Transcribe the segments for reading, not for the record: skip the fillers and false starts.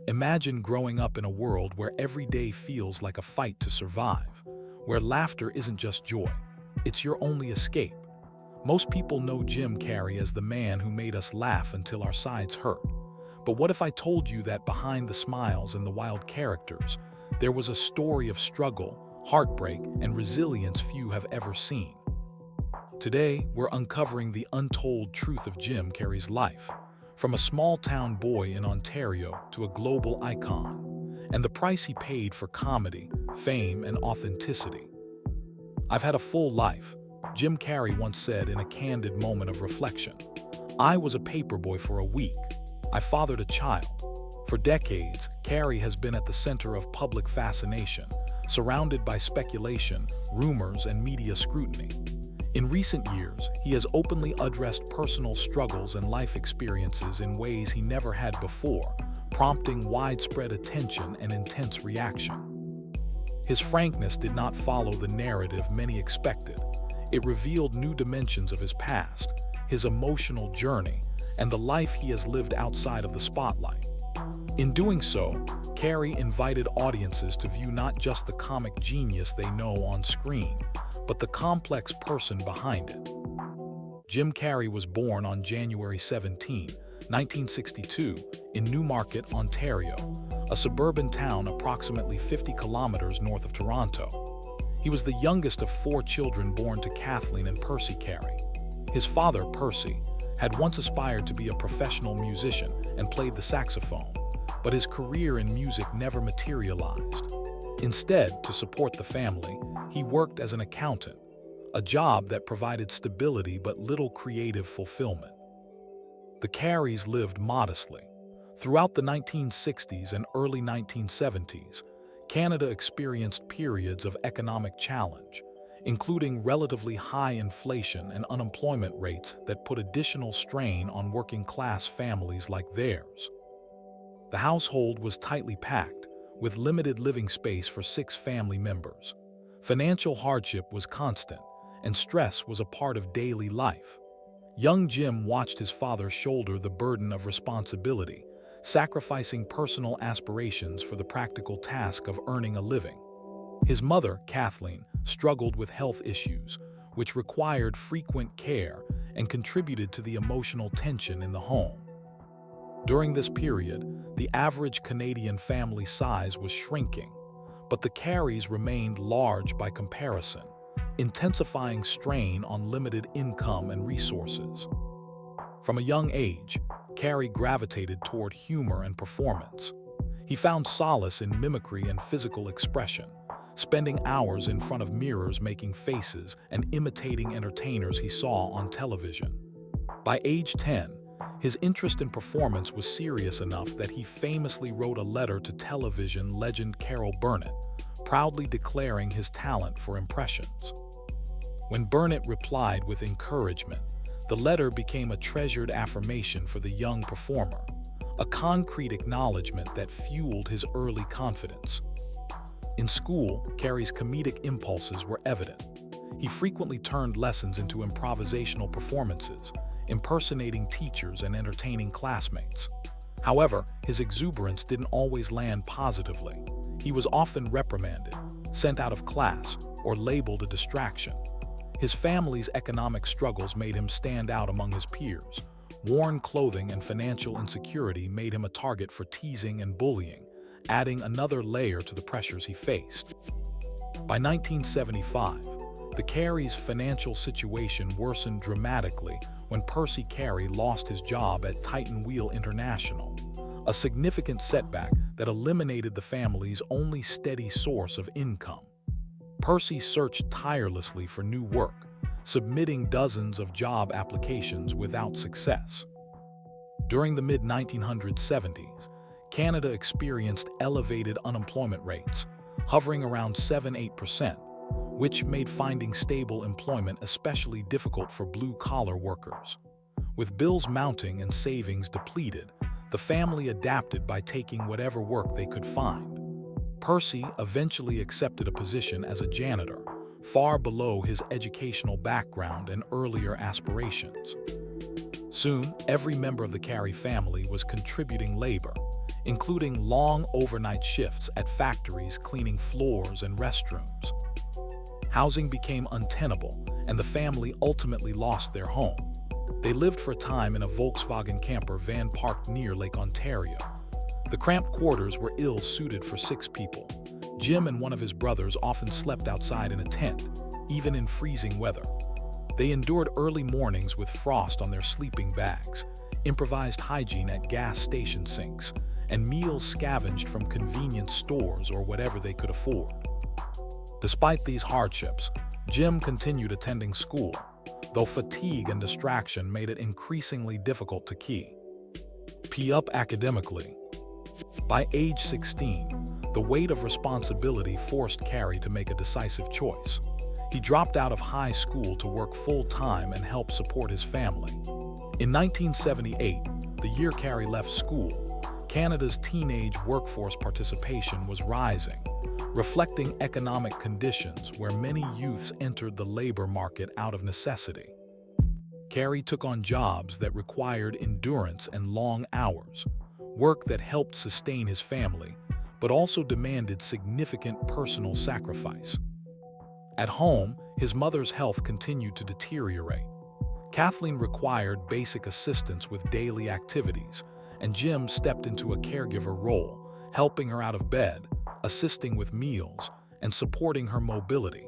Imagine growing up in a world where every day feels like a fight to survive, where laughter isn't just joy, it's your only escape. Most people know Jim Carrey as the man who made us laugh until our sides hurt. But what if I told you that behind the smiles and the wild characters, there was a story of struggle, heartbreak, and resilience few have ever seen? Today, we're uncovering the untold truth of Jim Carrey's life, from a small-town boy in Ontario to a global icon, and the price he paid for comedy, fame, and authenticity. "I've had a full life," Jim Carrey once said in a candid moment of reflection. "I was a paperboy for a week. I fathered a child." For decades, Carrey has been at the center of public fascination, surrounded by speculation, rumors, and media scrutiny. In recent years, he has openly addressed personal struggles and life experiences in ways he never had before, prompting widespread attention and intense reaction. His frankness did not follow the narrative many expected. It revealed new dimensions of his past, his emotional journey, and the life he has lived outside of the spotlight. In doing so, Carrey invited audiences to view not just the comic genius they know on screen, but the complex person behind it. Jim Carrey was born on January 17, 1962, in Newmarket, Ontario, a suburban town approximately 50 kilometers north of Toronto. He was the youngest of 4 children born to Kathleen and Percy Carrey. His father, Percy, had once aspired to be a professional musician and played the saxophone, but his career in music never materialized. Instead, to support the family, he worked as an accountant, a job that provided stability but little creative fulfillment. The Carreys lived modestly. Throughout the 1960s and early 1970s, Canada experienced periods of economic challenge, including relatively high inflation and unemployment rates that put additional strain on working-class families like theirs. The household was tightly packed, with limited living space for 6 family members. Financial hardship was constant, and stress was a part of daily life. Young Jim watched his father shoulder the burden of responsibility, sacrificing personal aspirations for the practical task of earning a living. His mother, Kathleen, struggled with health issues, which required frequent care and contributed to the emotional tension in the home. During this period, the average Canadian family size was shrinking, but the Carreys remained large by comparison, intensifying strain on limited income and resources. From a young age, Carrey gravitated toward humor and performance. He found solace in mimicry and physical expression, spending hours in front of mirrors making faces and imitating entertainers he saw on television. By age 10, his interest in performance was serious enough that he famously wrote a letter to television legend Carol Burnett, proudly declaring his talent for impressions. When Burnett replied with encouragement, the letter became a treasured affirmation for the young performer, a concrete acknowledgement that fueled his early confidence. In school, Carrey's comedic impulses were evident. He frequently turned lessons into improvisational performances, impersonating teachers and entertaining classmates. However, his exuberance didn't always land positively. He was often reprimanded, sent out of class, or labeled a distraction. His family's economic struggles made him stand out among his peers. Worn clothing and financial insecurity made him a target for teasing and bullying, adding another layer to the pressures he faced. By 1975, the Carreys' financial situation worsened dramatically when Percy Carrey lost his job at Titan Wheel International, a significant setback that eliminated the family's only steady source of income. Percy searched tirelessly for new work, submitting dozens of job applications without success. During the mid-1970s, Canada experienced elevated unemployment rates, hovering around 7–8%, which made finding stable employment especially difficult for blue-collar workers. With bills mounting and savings depleted, the family adapted by taking whatever work they could find. Percy eventually accepted a position as a janitor, far below his educational background and earlier aspirations. Soon, every member of the Carrey family was contributing labor, including long overnight shifts at factories cleaning floors and restrooms. Housing became untenable, and the family ultimately lost their home. They lived for a time in a Volkswagen camper van parked near Lake Ontario. The cramped quarters were ill-suited for 6 people. Jim and one of his brothers often slept outside in a tent, even in freezing weather. They endured early mornings with frost on their sleeping bags, improvised hygiene at gas station sinks, and meals scavenged from convenience stores or whatever they could afford. Despite these hardships, Jim continued attending school, though fatigue and distraction made it increasingly difficult to keep up academically. By age 16, the weight of responsibility forced Carrey to make a decisive choice. He dropped out of high school to work full-time and help support his family. In 1978, the year Carrey left school, Canada's teenage workforce participation was rising, reflecting economic conditions where many youths entered the labor market out of necessity. Carrey took on jobs that required endurance and long hours, work that helped sustain his family, but also demanded significant personal sacrifice. At home, his mother's health continued to deteriorate. Kathleen required basic assistance with daily activities, and Jim stepped into a caregiver role, helping her out of bed, assisting with meals, and supporting her mobility.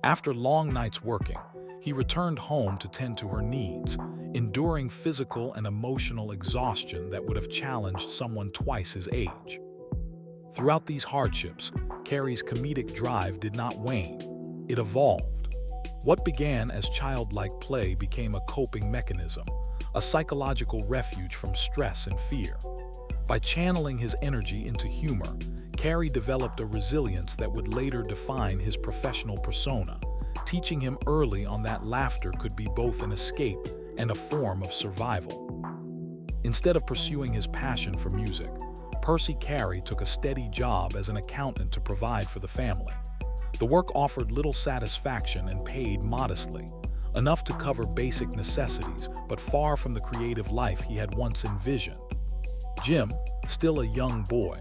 After long nights working, he returned home to tend to her needs, enduring physical and emotional exhaustion that would have challenged someone twice his age. Throughout these hardships, Carrey's comedic drive did not wane. It evolved. What began as childlike play became a coping mechanism, a psychological refuge from stress and fear. By channeling his energy into humor, Carrey developed a resilience that would later define his professional persona, teaching him early on that laughter could be both an escape and a form of survival. Instead of pursuing his passion for music, Percy Carrey took a steady job as an accountant to provide for the family. The work offered little satisfaction and paid modestly, enough to cover basic necessities, but far from the creative life he had once envisioned. Jim, still a young boy,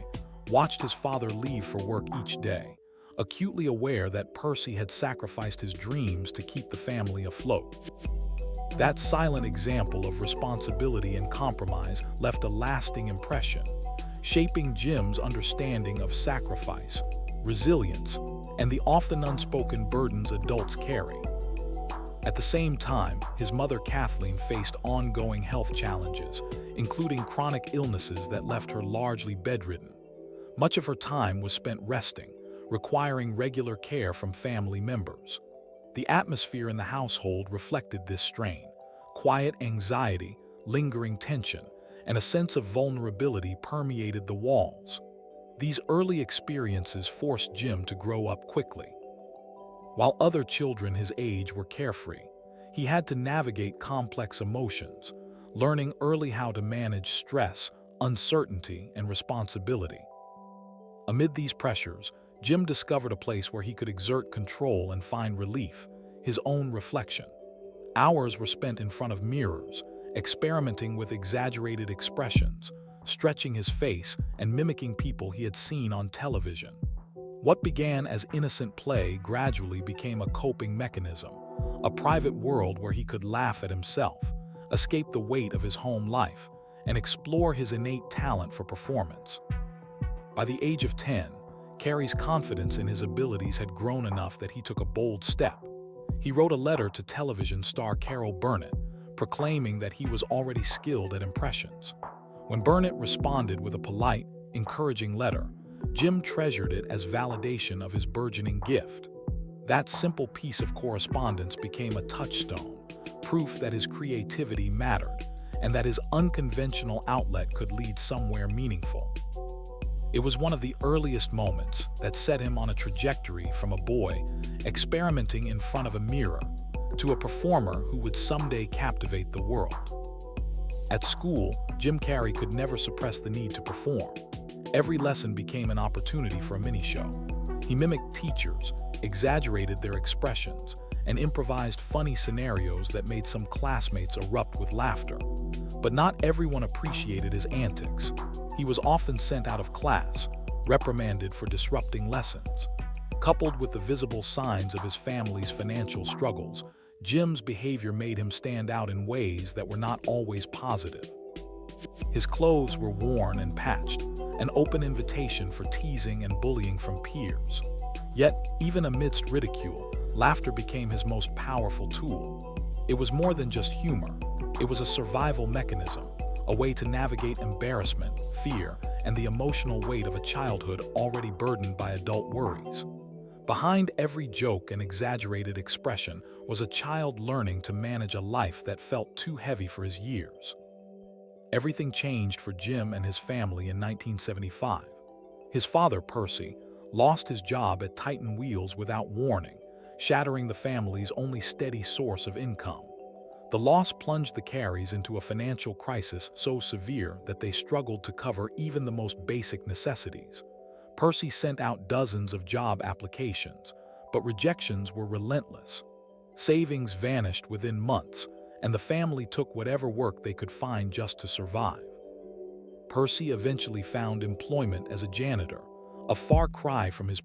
watched his father leave for work each day, acutely aware that Percy had sacrificed his dreams to keep the family afloat. That silent example of responsibility and compromise left a lasting impression, shaping Jim's understanding of sacrifice, resilience, and the often unspoken burdens adults carry. At the same time, his mother Kathleen faced ongoing health challenges, including chronic illnesses that left her largely bedridden. Much of her time was spent resting, requiring regular care from family members. The atmosphere in the household reflected this strain: quiet anxiety, lingering tension, and a sense of vulnerability permeated the walls. These early experiences forced Jim to grow up quickly. While other children his age were carefree, he had to navigate complex emotions, learning early how to manage stress, uncertainty, and responsibility. Amid these pressures, Jim discovered a place where he could exert control and find relief: his own reflection. Hours were spent in front of mirrors, experimenting with exaggerated expressions, stretching his face and mimicking people he had seen on television. What began as innocent play gradually became a coping mechanism, a private world where he could laugh at himself, escape the weight of his home life, and explore his innate talent for performance. By the age of 10, Carrey's confidence in his abilities had grown enough that he took a bold step. He wrote a letter to television star Carol Burnett, proclaiming that he was already skilled at impressions. When Burnett responded with a polite, encouraging letter, Jim treasured it as validation of his burgeoning gift. That simple piece of correspondence became a touchstone, proof that his creativity mattered, and that his unconventional outlet could lead somewhere meaningful. It was one of the earliest moments that set him on a trajectory from a boy experimenting in front of a mirror to a performer who would someday captivate the world. At school, Jim Carrey could never suppress the need to perform. Every lesson became an opportunity for a mini-show. He mimicked teachers, exaggerated their expressions, and improvised funny scenarios that made some classmates erupt with laughter. But not everyone appreciated his antics. He was often sent out of class, reprimanded for disrupting lessons. Coupled with the visible signs of his family's financial struggles, Jim's behavior made him stand out in ways that were not always positive. His clothes were worn and patched, an open invitation for teasing and bullying from peers. Yet, even amidst ridicule, laughter became his most powerful tool. It was more than just humor. It was a survival mechanism, a way to navigate embarrassment, fear, and the emotional weight of a childhood already burdened by adult worries. Behind every joke and exaggerated expression was a child learning to manage a life that felt too heavy for his years. Everything changed for Jim and his family in 1975. His father, Percy, lost his job at Titan Wheels without warning, shattering the family's only steady source of income. The loss plunged the Carreys into a financial crisis so severe that they struggled to cover even the most basic necessities. Percy sent out dozens of job applications, but rejections were relentless. Savings vanished within months, and the family took whatever work they could find just to survive. Percy eventually found employment as a janitor, a far cry from his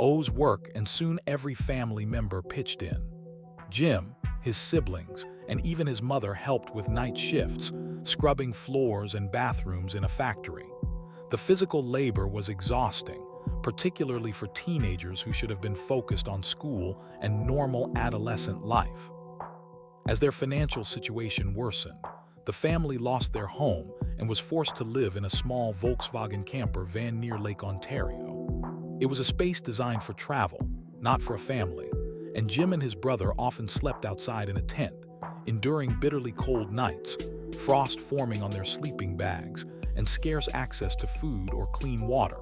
O's work, and soon every family member pitched in. Jim, his siblings, and even his mother helped with night shifts, scrubbing floors and bathrooms in a factory. The physical labor was exhausting, particularly for teenagers who should have been focused on school and normal adolescent life. As their financial situation worsened, the family lost their home and was forced to live in a small Volkswagen camper van near Lake Ontario. It was a space designed for travel, not for a family, and Jim and his brother often slept outside in a tent, enduring bitterly cold nights, frost forming on their sleeping bags, and scarce access to food or clean water.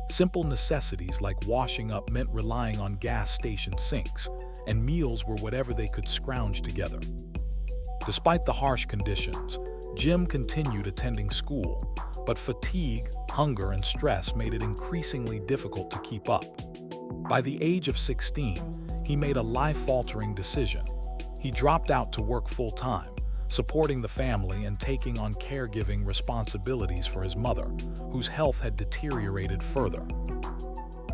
Simple necessities like washing up meant relying on gas station sinks, and meals were whatever they could scrounge together. Despite the harsh conditions, Jim continued attending school, but fatigue, hunger, and stress made it increasingly difficult to keep up. By the age of 16, he made a life-altering decision. He dropped out to work full-time, supporting the family and taking on caregiving responsibilities for his mother, whose health had deteriorated further.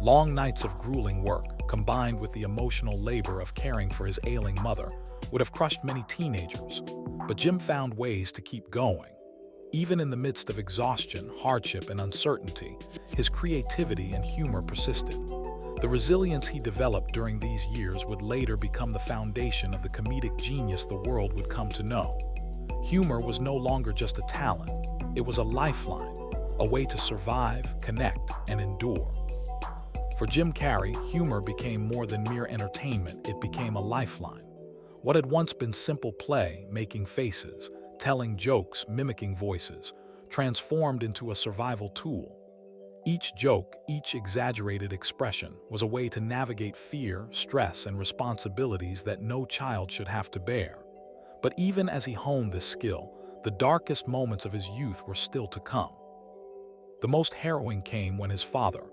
Long nights of grueling work, combined with the emotional labor of caring for his ailing mother, would have crushed many teenagers. But Jim found ways to keep going. Even in the midst of exhaustion, hardship, and uncertainty, his creativity and humor persisted. The resilience he developed during these years would later become the foundation of the comedic genius the world would come to know. Humor was no longer just a talent, it was a lifeline, a way to survive, connect, and endure. For Jim Carrey, humor became more than mere entertainment, it became a lifeline. What had once been simple play, making faces, telling jokes, mimicking voices, transformed into a survival tool. Each joke, each exaggerated expression, was a way to navigate fear, stress, and responsibilities that no child should have to bear. But even as he honed this skill, the darkest moments of his youth were still to come. The most harrowing came when his father,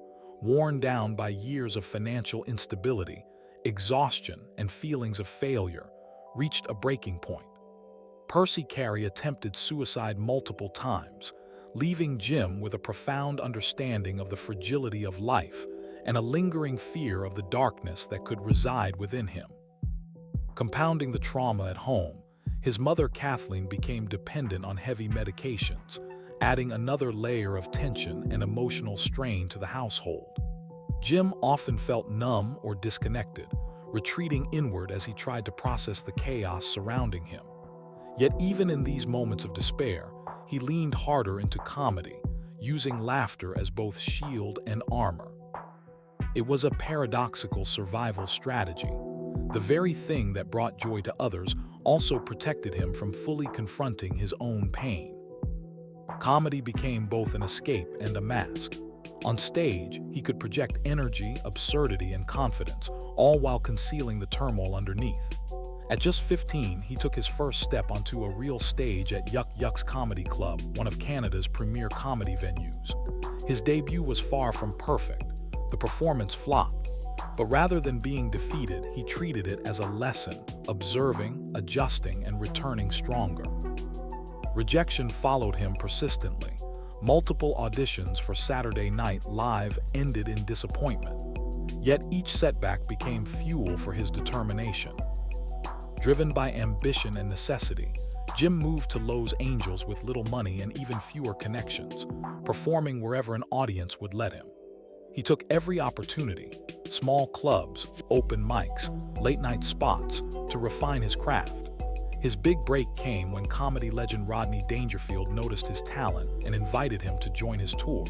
worn down by years of financial instability, exhaustion, and feelings of failure, reached a breaking point. Percy Carrey attempted suicide multiple times, leaving Jim with a profound understanding of the fragility of life and a lingering fear of the darkness that could reside within him. Compounding the trauma at home, his mother Kathleen became dependent on heavy medications, adding another layer of tension and emotional strain to the household. Jim often felt numb or disconnected, retreating inward as he tried to process the chaos surrounding him. Yet even in these moments of despair, he leaned harder into comedy, using laughter as both shield and armor. It was a paradoxical survival strategy. The very thing that brought joy to others also protected him from fully confronting his own pain. Comedy became both an escape and a mask. On stage, he could project energy, absurdity, and confidence, all while concealing the turmoil underneath. At just 15, he took his first step onto a real stage at Yuck Yucks Comedy Club, one of Canada's premier comedy venues. His debut was far from perfect. The performance flopped. But rather than being defeated, he treated it as a lesson, observing, adjusting, and returning stronger. Rejection followed him persistently, Multiple auditions for Saturday Night Live ended in disappointment, yet each setback became fuel for his determination. Driven by ambition and necessity, Jim moved to Los Angeles with little money and even fewer connections, performing wherever an audience would let him. He took every opportunity, small clubs, open mics, late-night spots, to refine his craft. His big break came when comedy legend Rodney Dangerfield noticed his talent and invited him to join his tour.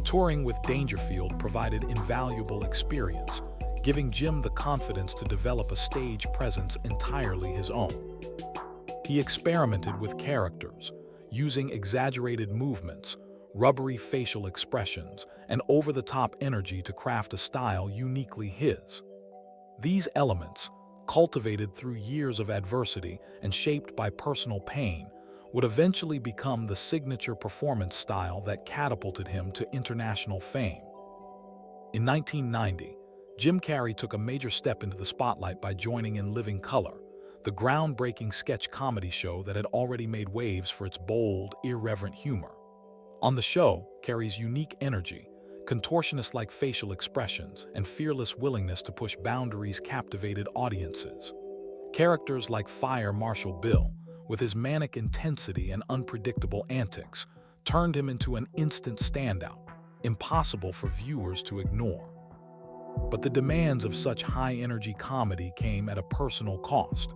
Touring with Dangerfield provided invaluable experience, giving Jim the confidence to develop a stage presence entirely his own. He experimented with characters, using exaggerated movements, rubbery facial expressions, and over-the-top energy to craft a style uniquely his. These elements, cultivated through years of adversity and shaped by personal pain, would eventually become the signature performance style that catapulted him to international fame. In 1990, Jim Carrey took a major step into the spotlight by joining In Living Color, the groundbreaking sketch comedy show that had already made waves for its bold, irreverent humor. On the show, Carrey's unique energy, contortionist-like facial expressions, and fearless willingness to push boundaries captivated audiences. Characters like Fire Marshal Bill, with his manic intensity and unpredictable antics, turned him into an instant standout, impossible for viewers to ignore. But the demands of such high-energy comedy came at a personal cost.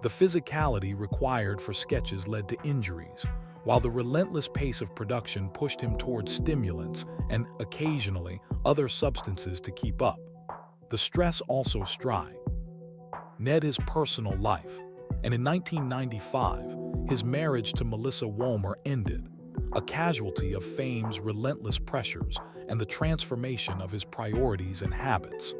The physicality required for sketches led to injuries, while the relentless pace of production pushed him towards stimulants and, occasionally, other substances to keep up. The stress also stride his personal life, and in 1995, his marriage to Melissa Womer ended, a casualty of fame's relentless pressures and the transformation of his priorities and habits.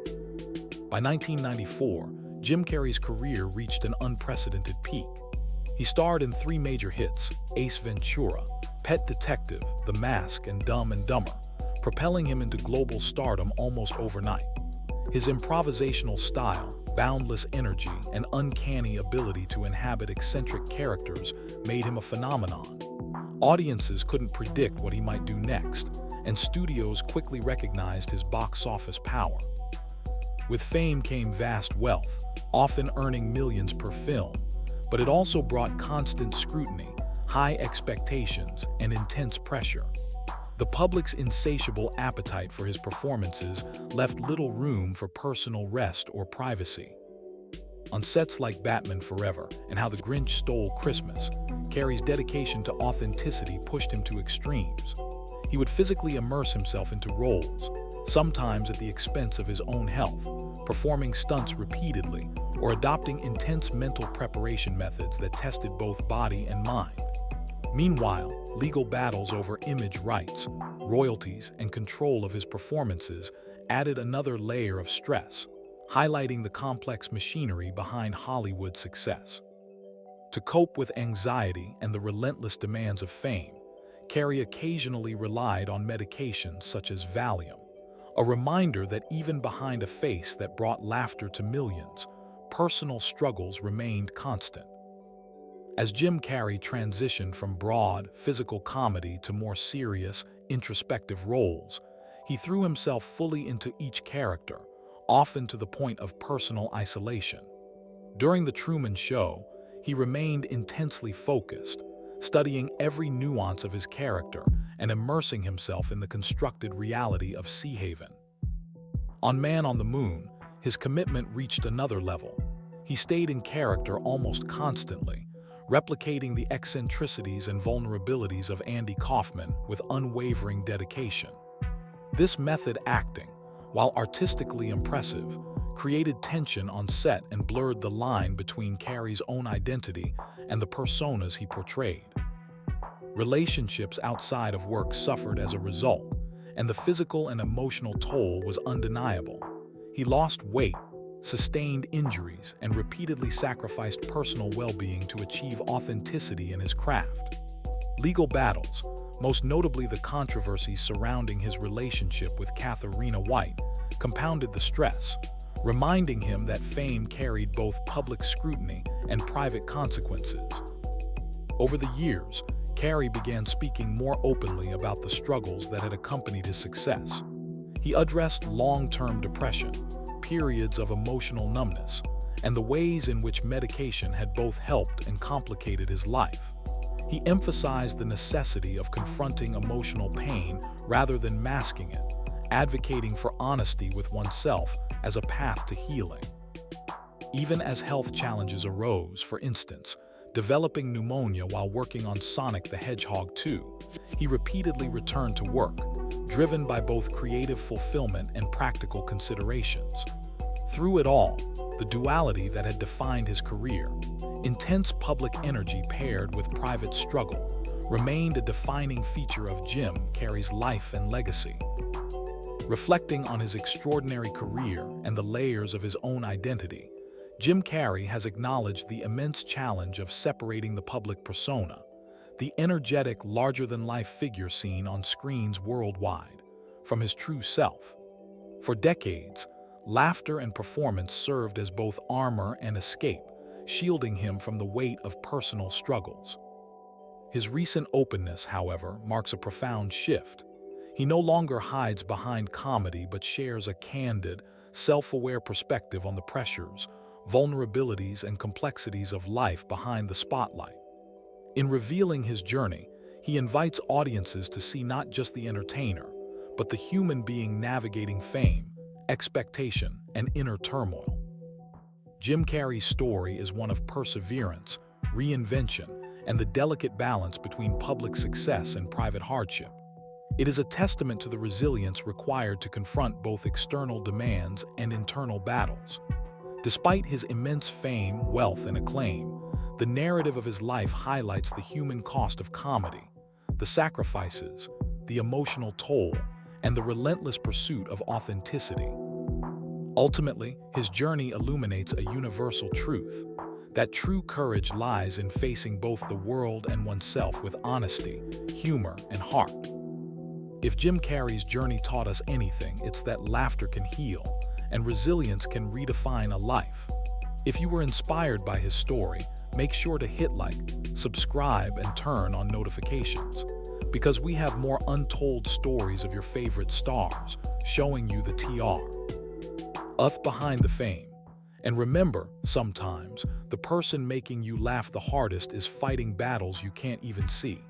By 1994, Jim Carrey's career reached an unprecedented peak. He starred in 3 major hits, Ace Ventura, Pet Detective, The Mask, and Dumb and Dumber, propelling him into global stardom almost overnight. His improvisational style, boundless energy, and uncanny ability to inhabit eccentric characters made him a phenomenon. Audiences couldn't predict what he might do next, and studios quickly recognized his box office power. With fame came vast wealth, often earning millions per film, but it also brought constant scrutiny, high expectations, and intense pressure. The public's insatiable appetite for his performances left little room for personal rest or privacy. On sets like Batman Forever and How the Grinch Stole Christmas, Carrey's dedication to authenticity pushed him to extremes. He would physically immerse himself into roles, sometimes at the expense of his own health, performing stunts repeatedly, or adopting intense mental preparation methods that tested both body and mind. Meanwhile, legal battles over image rights, royalties, and control of his performances added another layer of stress, highlighting the complex machinery behind Hollywood's success. To cope with anxiety and the relentless demands of fame, Carrey occasionally relied on medications such as Valium, a reminder that even behind a face that brought laughter to millions, personal struggles remained constant. As Jim Carrey transitioned from broad, physical comedy to more serious, introspective roles, he threw himself fully into each character, often to the point of personal isolation. During The Truman Show, he remained intensely focused, studying every nuance of his character and immersing himself in the constructed reality of Sea Haven. On Man on the Moon, his commitment reached another level. He stayed in character almost constantly, replicating the eccentricities and vulnerabilities of Andy Kaufman with unwavering dedication. This method acting, while artistically impressive, created tension on set and blurred the line between Carrey's own identity and the personas he portrayed. Relationships outside of work suffered as a result, and the physical and emotional toll was undeniable. He lost weight, sustained injuries, and repeatedly sacrificed personal well-being to achieve authenticity in his craft. Legal battles, most notably the controversies surrounding his relationship with Katharina White, compounded the stress, reminding him that fame carried both public scrutiny and private consequences. Over the years, Carrey began speaking more openly about the struggles that had accompanied his success. He addressed long-term depression, periods of emotional numbness, and the ways in which medication had both helped and complicated his life. He emphasized the necessity of confronting emotional pain rather than masking it, advocating for honesty with oneself as a path to healing. Even as health challenges arose, for instance, developing pneumonia while working on Sonic the Hedgehog 2, he repeatedly returned to work, driven by both creative fulfillment and practical considerations. Through it all, the duality that had defined his career, intense public energy paired with private struggle, remained a defining feature of Jim Carrey's life and legacy. Reflecting on his extraordinary career and the layers of his own identity, Jim Carrey has acknowledged the immense challenge of separating the public persona, the energetic, larger-than-life figure seen on screens worldwide, from his true self. For decades, laughter and performance served as both armor and escape, shielding him from the weight of personal struggles. His recent openness, however, marks a profound shift. He no longer hides behind comedy but shares a candid, self-aware perspective on the pressures, vulnerabilities, and complexities of life behind the spotlight. In revealing his journey, he invites audiences to see not just the entertainer, but the human being navigating fame, expectation, and inner turmoil. Jim Carrey's story is one of perseverance, reinvention, and the delicate balance between public success and private hardship. It is a testament to the resilience required to confront both external demands and internal battles. Despite his immense fame, wealth, and acclaim, the narrative of his life highlights the human cost of comedy, the sacrifices, the emotional toll, and the relentless pursuit of authenticity. Ultimately, his journey illuminates a universal truth, that true courage lies in facing both the world and oneself with honesty, humor, and heart. If Jim Carrey's journey taught us anything, it's that laughter can heal, and resilience can redefine a life. If you were inspired by his story, make sure to hit like, subscribe, and turn on notifications, because we have more untold stories of your favorite stars, showing you the behind the fame. And remember, sometimes, the person making you laugh the hardest is fighting battles you can't even see.